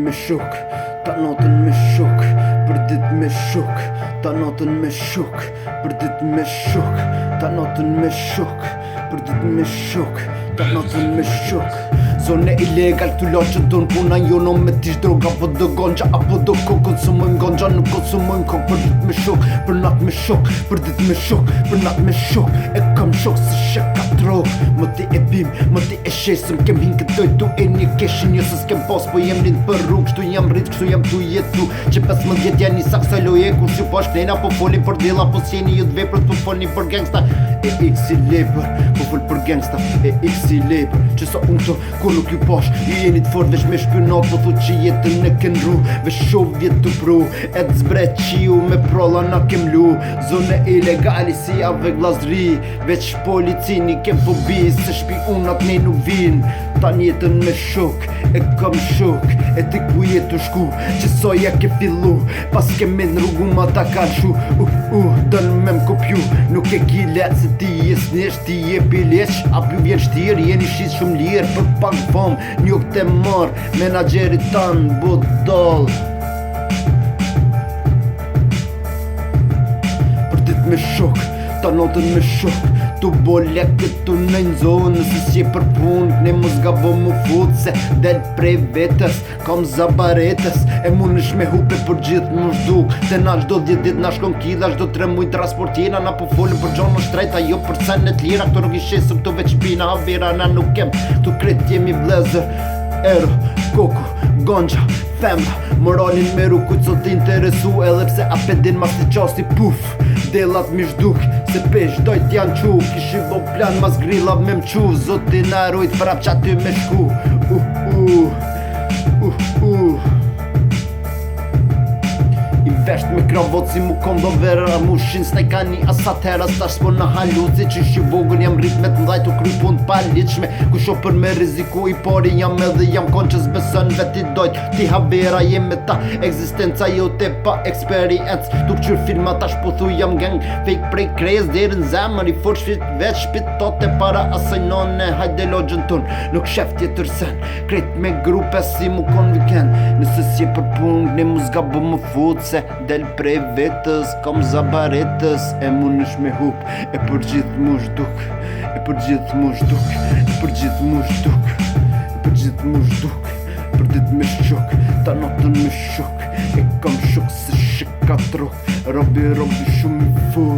me shok, ta natën me shok, për dit me shok, ta natën me shok, për dit me shok, ta natën me shok, për dit me shok, ta natën me shok. Zone ilegal t'u loqën ton puna jono me tish droga apo do gonja apo do ko konsumojmë gonja nuk konsumojmë kok për dit me shok, për nat me shok, për dit me shok, për nat me shok. E kam shok se shek ka trok, më ti e bim, më ti e shesëm kem hin këtoj tu e një keshin jo se s'kem pas po jem rind për rrug, kështu jam rrit, kështu jam tu jetu që 15 janë një saksa loje ku si po shplena po folin për dilla po s'jeni ju t'vepër po folni për gangsta e x i leber po fol për gangsta e x i leber që sa unë këto kur nuk ju pash ju jeni t'fort vesh me shpionat po thu që jetën e ken ru vesh shov vjet t'u pru e t'zbret qiu me prolla na kem lu zone ilegali si ave glazri veç policini kem fobi se shpionat ne nuk vin tan jetën me shok e kam shok e ti ku jetu shku që soja ke fillu pas ke me në rrugu ma ta kanë shu dën me m'kopju nuk e ki let se ti je snesh ti je bileq apo vjen shtir jeni shis shumë lirë për pak fam njok te mar menaxherit tan budall për dit me shok ta natën me shok tu bole këtu në një zonë nëse si për punë ne mos gabo mu fut se del prej vetës kam zabaretës e mun është me hupe për gjithë më shduk se na çdo 10 dit na shkon killa çdo 3 muj transportina na po folën për gjonë shtrejta jo për senet lira këto nuk i shesëm këto veç pina havera na nuk kem tu kret jemi vlezër ero koko gonja femra moralin me ruku co t'interesu edhe pse apedin mas t'i qasti puf delat mi shduk se pesh dojt janë qu kishi bo plan mas grilla me mqu zotin arujt prap qa ty me shku I vesht me kravot si mu kondo vera mushin s'ne ka një asat hera stash s'po në haluci që shi vogën jam rrit me t'mdhajt u kry pun t'paliqme ku sho për me riziku i pari jam edhe jam kon që s'besën veti dojt ti havera jem me ta eksistenca jo te pa experience tu këqyr filma tash po thu jam gang fake prej krez deri në zemër i fort shpit veç shpitote para asaj none hajde logjën ton nuk shef tjetër sen krejt me grupe si mu kon weekend nëse si për pun ne mu zgabo më fut se del prej vetës kam zabaretës e mun është me hup e për gjithë mu shduk e për gjithë mu shduk e për gjithë mu shduk e për gjithë mu shduk për dit me shok ta natën me shok e kam shok se shek ka trok robi shumë i fut